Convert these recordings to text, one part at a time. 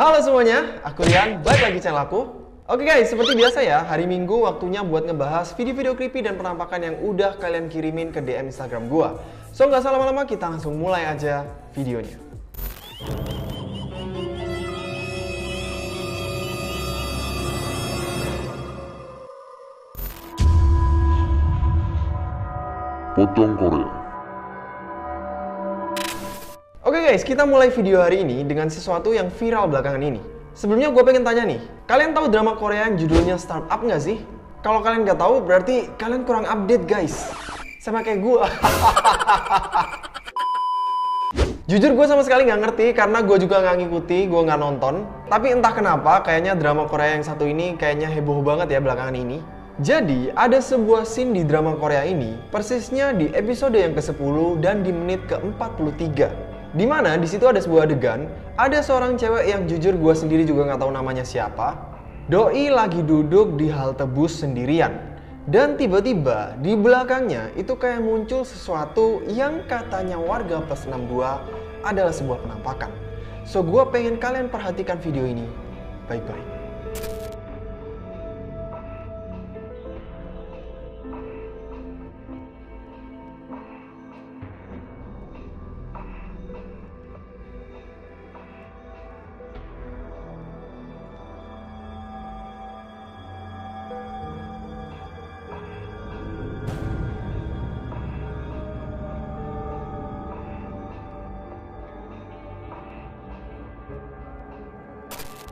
Halo semuanya, aku Rian, balik lagi channel aku. Oke guys, seperti biasa ya, hari Minggu waktunya buat ngebahas video-video creepy dan penampakan yang udah kalian kirimin ke DM Instagram gua. So nggak usah lama-lama, kita langsung mulai aja videonya. Pocong Korea. Oke guys, kita mulai video hari ini dengan sesuatu yang viral belakangan ini. Sebelumnya gue pengen tanya nih, kalian tahu drama Korea yang judulnya Startup nggak sih? Kalau kalian nggak tahu, berarti kalian kurang update guys. Sama kayak gue. Jujur gue sama sekali nggak ngerti karena gue juga nggak ngikuti, gue nggak nonton. Tapi entah kenapa, kayaknya drama Korea yang satu ini kayaknya heboh banget ya belakangan ini. Jadi, ada sebuah scene di drama Korea ini, persisnya di episode yang ke-10 dan di menit ke-43. Dimana di situ ada sebuah adegan, ada seorang cewek yang jujur gue sendiri juga nggak tahu namanya siapa. Doi lagi duduk di halte bus sendirian. Dan tiba-tiba di belakangnya itu kayak muncul sesuatu yang katanya warga plus 62 adalah sebuah penampakan. So gue pengen kalian perhatikan video ini baik-baik.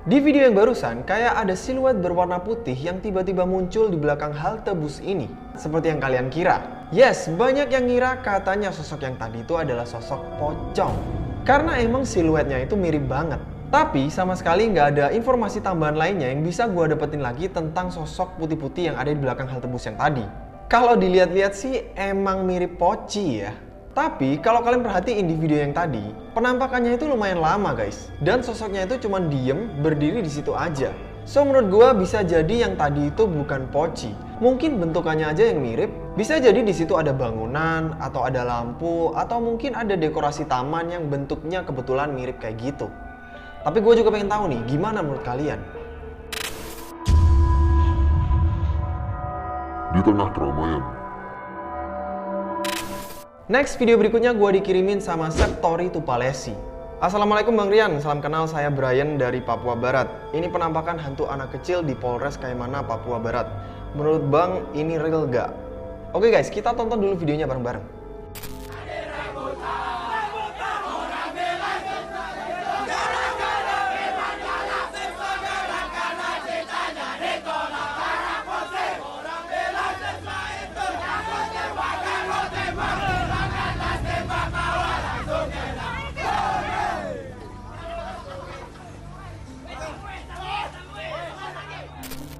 Di video yang barusan, kayak ada siluet berwarna putih yang tiba-tiba muncul di belakang halte bus ini. Seperti yang kalian kira. Yes, banyak yang ngira katanya sosok yang tadi itu adalah sosok pocong. Karena emang siluetnya itu mirip banget. Tapi sama sekali nggak ada informasi tambahan lainnya yang bisa gue dapetin lagi tentang sosok putih-putih yang ada di belakang halte bus yang tadi. Kalau dilihat-lihat sih emang mirip Poci ya. Tapi kalau kalian perhatiin di video yang tadi, penampakannya itu lumayan lama guys. Dan sosoknya itu cuma diem, berdiri di situ aja. So menurut gua bisa jadi yang tadi itu bukan Poci. Mungkin bentukannya aja yang mirip. Bisa jadi di situ ada bangunan, atau ada lampu, atau mungkin ada dekorasi taman yang bentuknya kebetulan mirip kayak gitu. Tapi gue juga pengen tahu nih, gimana menurut kalian? Di tengah keramaian. Next video berikutnya gue dikirimin sama Septori Tupalesi. Assalamualaikum Bang Rian, salam kenal, saya Brian dari Papua Barat. Ini penampakan hantu anak kecil di Polres Kaimana, Papua Barat. Menurut Bang, ini real gak? Oke guys, kita tonton dulu videonya bareng-bareng.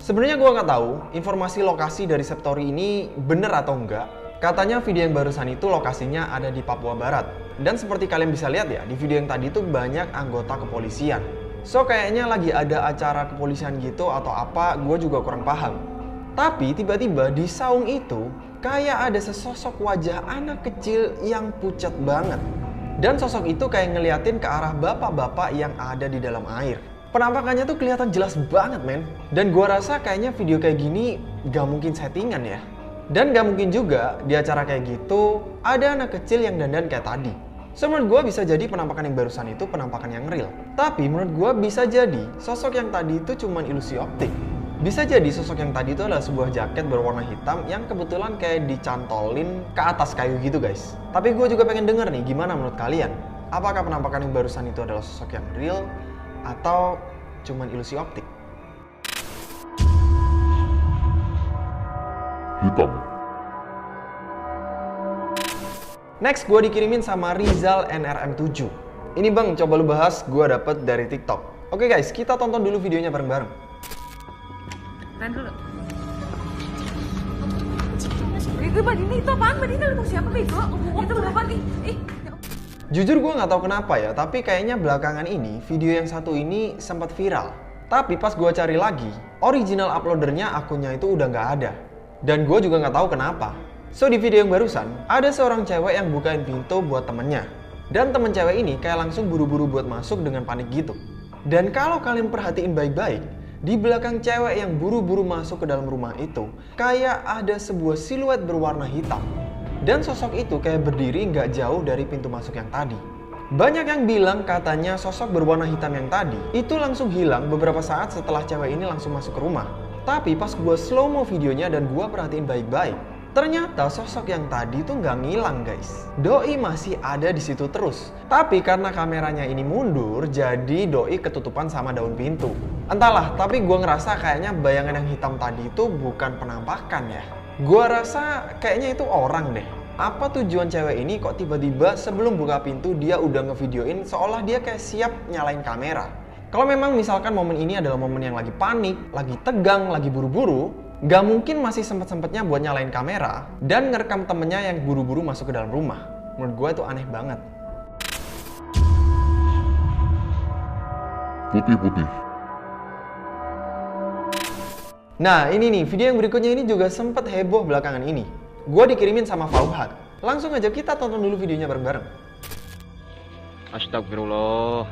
Sebenarnya gue nggak tahu informasi lokasi dari Septori ini bener atau enggak. Katanya video yang barusan itu lokasinya ada di Papua Barat. Dan seperti kalian bisa lihat ya, di video yang tadi itu banyak anggota kepolisian. So kayaknya lagi ada acara kepolisian gitu atau apa, gue juga kurang paham. Tapi tiba-tiba di saung itu kayak ada sesosok wajah anak kecil yang pucat banget. Dan sosok itu kayak ngeliatin ke arah bapak-bapak yang ada di dalam air. Penampakannya tuh kelihatan jelas banget men. Dan gua rasa kayaknya video kayak gini gak mungkin settingan ya. Dan gak mungkin juga di acara kayak gitu ada anak kecil yang dandan kayak tadi. So menurut gua bisa jadi penampakan yang barusan itu penampakan yang real. Tapi menurut gua bisa jadi sosok yang tadi itu cuman ilusi optik. Bisa jadi sosok yang tadi itu adalah sebuah jaket berwarna hitam yang kebetulan kayak dicantolin ke atas kayu gitu guys. Tapi gua juga pengen denger nih, gimana menurut kalian? Apakah penampakan yang barusan itu adalah sosok yang real? Atau cuman ilusi optik? Hitam. Next gue dikirimin sama Rizal NRM7. Ini bang, coba lu bahas, gue dapet dari TikTok. Oke guys, kita tonton dulu videonya bareng-bareng. Tahan dulu. Bego, Mbak Dina, itu apaan? Mbak Dina, lu siapa, Bego? Itu berapa nih? Jujur gue nggak tahu kenapa ya, tapi kayaknya belakangan ini video yang satu ini sempat viral. Tapi pas gue cari lagi, original uploadernya akunnya itu udah nggak ada. Dan gue juga nggak tahu kenapa. So di video yang barusan, ada seorang cewek yang bukain pintu buat temennya. Dan temen cewek ini kayak langsung buru-buru buat masuk dengan panik gitu. Dan kalau kalian perhatiin baik-baik, di belakang cewek yang buru-buru masuk ke dalam rumah itu, kayak ada sebuah siluet berwarna hitam. Dan sosok itu kayak berdiri nggak jauh dari pintu masuk yang tadi. Banyak yang bilang katanya sosok berwarna hitam yang tadi itu langsung hilang beberapa saat setelah cewek ini langsung masuk ke rumah. Tapi pas gue slow mo videonya dan gue perhatiin baik-baik, ternyata sosok yang tadi tuh nggak ngilang guys. Doi masih ada di situ terus. Tapi karena kameranya ini mundur, jadi Doi ketutupan sama daun pintu. Entahlah, tapi gue ngerasa kayaknya bayangan yang hitam tadi itu bukan penampakan ya. Gue rasa kayaknya itu orang deh. Apa tujuan cewek ini kok tiba-tiba sebelum buka pintu dia udah ngevideoin seolah dia kayak siap nyalain kamera. Kalau memang misalkan momen ini adalah momen yang lagi panik, lagi tegang, lagi buru-buru, gak mungkin masih sempet-sempetnya buat nyalain kamera dan ngerekam temennya yang buru-buru masuk ke dalam rumah. Menurut gue itu aneh banget. Putih-putih. Nah ini nih, video yang berikutnya ini juga sempet heboh belakangan ini. Gue dikirimin sama Fauhat. Langsung aja kita tonton dulu videonya bareng-bareng. Astagfirullah.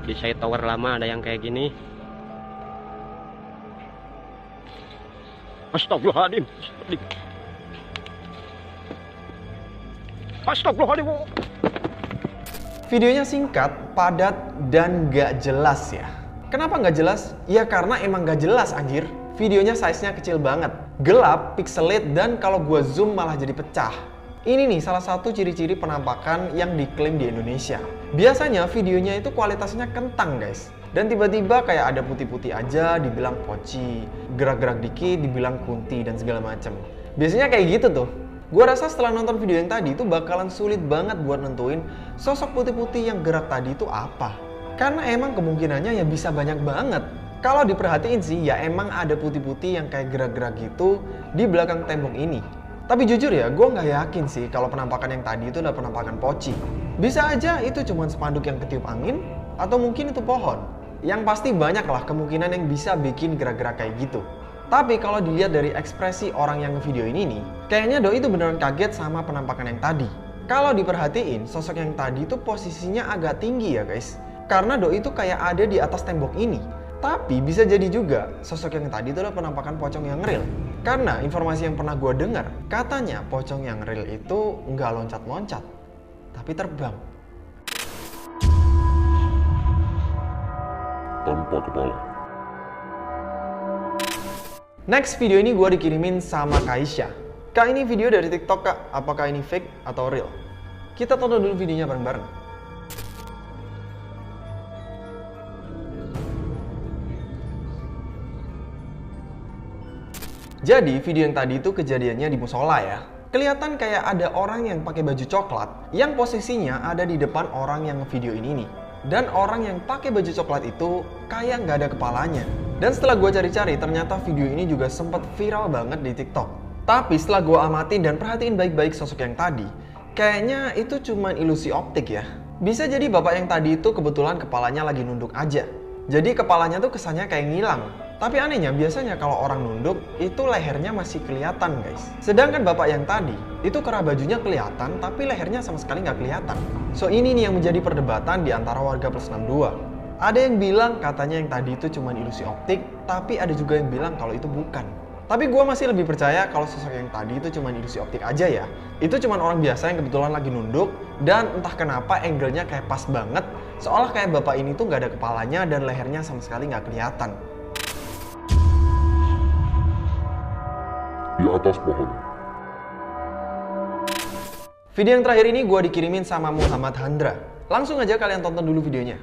Di saya tower lama ada yang kayak gini. Astagfirullahaladzim. Astagfirullahaladzim. Videonya singkat, padat, dan gak jelas ya. Kenapa gak jelas? Ya karena emang gak jelas anjir. Videonya size-nya kecil banget, gelap, pixelate, dan kalau gua zoom malah jadi pecah. Ini nih salah satu ciri-ciri penampakan yang diklaim di Indonesia. Biasanya videonya itu kualitasnya kentang guys. Dan tiba-tiba kayak ada putih-putih aja dibilang poci, gerak-gerak dikit dibilang kunti dan segala macam. Biasanya kayak gitu tuh. Gue rasa setelah nonton video yang tadi itu bakalan sulit banget buat nentuin sosok putih-putih yang gerak tadi itu apa. Karena emang kemungkinannya ya bisa banyak banget. Kalau diperhatiin sih ya emang ada putih-putih yang kayak gerak-gerak gitu di belakang tembok ini. Tapi jujur ya, gue nggak yakin sih kalau penampakan yang tadi itu adalah penampakan poci. Bisa aja itu cuma spanduk yang ketiup angin, atau mungkin itu pohon. Yang pasti banyak lah kemungkinan yang bisa bikin gerak-gerak kayak gitu. Tapi kalau dilihat dari ekspresi orang yang ngevideoin ini, kayaknya Doi itu beneran kaget sama penampakan yang tadi. Kalau diperhatiin, sosok yang tadi itu posisinya agak tinggi ya guys. Karena Doi itu kayak ada di atas tembok ini. Tapi bisa jadi juga sosok yang tadi itu adalah penampakan pocong yang real. Karena informasi yang pernah gue dengar, katanya pocong yang real itu nggak loncat-loncat, tapi terbang. Tanpa kepala. Next video ini gue dikirimin sama Kaisha. Kak, ini video dari TikTok kak, apakah ini fake atau real? Kita tonton dulu videonya bareng-bareng. Jadi video yang tadi itu kejadiannya di musola ya. Kelihatan kayak ada orang yang pakai baju coklat yang posisinya ada di depan orang yang ngevideoin ini. Dan orang yang pakai baju coklat itu kayak nggak ada kepalanya. Dan setelah gue cari-cari ternyata video ini juga sempat viral banget di TikTok. Tapi setelah gue amatin dan perhatiin baik-baik sosok yang tadi, kayaknya itu cuma ilusi optik ya. Bisa jadi bapak yang tadi itu kebetulan kepalanya lagi nunduk aja. Jadi kepalanya tuh kesannya kayak ngilang. Tapi anehnya biasanya kalau orang nunduk itu lehernya masih kelihatan guys. Sedangkan bapak yang tadi itu kerah bajunya kelihatan tapi lehernya sama sekali nggak kelihatan. So ini nih yang menjadi perdebatan di antara warga plus 62. Ada yang bilang katanya yang tadi itu cuma ilusi optik, tapi ada juga yang bilang kalau itu bukan. Tapi gue masih lebih percaya kalau sosok yang tadi itu cuma ilusi optik aja ya. Itu cuma orang biasa yang kebetulan lagi nunduk dan entah kenapa angle-nya kayak pas banget. Seolah kayak bapak ini tuh nggak ada kepalanya dan lehernya sama sekali nggak kelihatan. Di atas pohon. Video yang terakhir ini gue dikirimin sama Muhammad Handra. Langsung aja kalian tonton dulu videonya.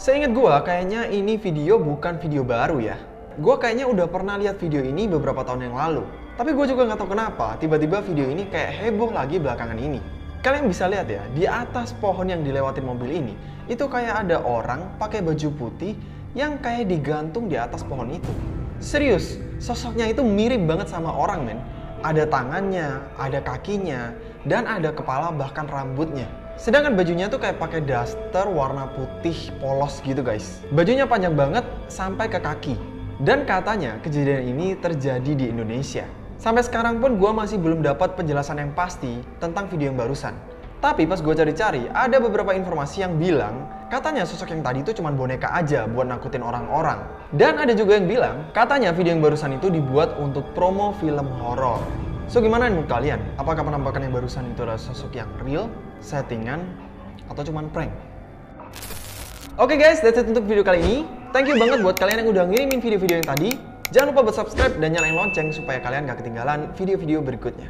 Seingat gue, kayaknya ini video bukan video baru ya. Gue kayaknya udah pernah lihat video ini beberapa tahun yang lalu. Tapi gue juga nggak tahu kenapa, tiba-tiba video ini kayak heboh lagi belakangan ini. Kalian bisa lihat ya, di atas pohon yang dilewatin mobil ini, itu kayak ada orang pakai baju putih yang kayak digantung di atas pohon itu. Serius, sosoknya itu mirip banget sama orang men. ada tangannya, ada kakinya, dan ada kepala bahkan rambutnya. Sedangkan bajunya tuh kayak pakai daster warna putih polos gitu guys. Bajunya panjang banget sampai ke kaki. Dan katanya kejadian ini terjadi di Indonesia. Sampai sekarang pun gue masih belum dapat penjelasan yang pasti tentang video yang barusan. Tapi pas gue cari-cari, ada beberapa informasi yang bilang katanya sosok yang tadi itu cuma boneka aja buat nakutin orang-orang. Dan ada juga yang bilang katanya video yang barusan itu dibuat untuk promo film horor. So gimana menurut kalian? Apakah penampakan yang barusan itu adalah sosok yang real, settingan, atau cuman prank? Oke guys, that's it untuk video kali ini. Thank you banget buat kalian yang udah ngirimin video-video yang tadi. Jangan lupa buat subscribe dan nyalain lonceng supaya kalian gak ketinggalan video-video berikutnya.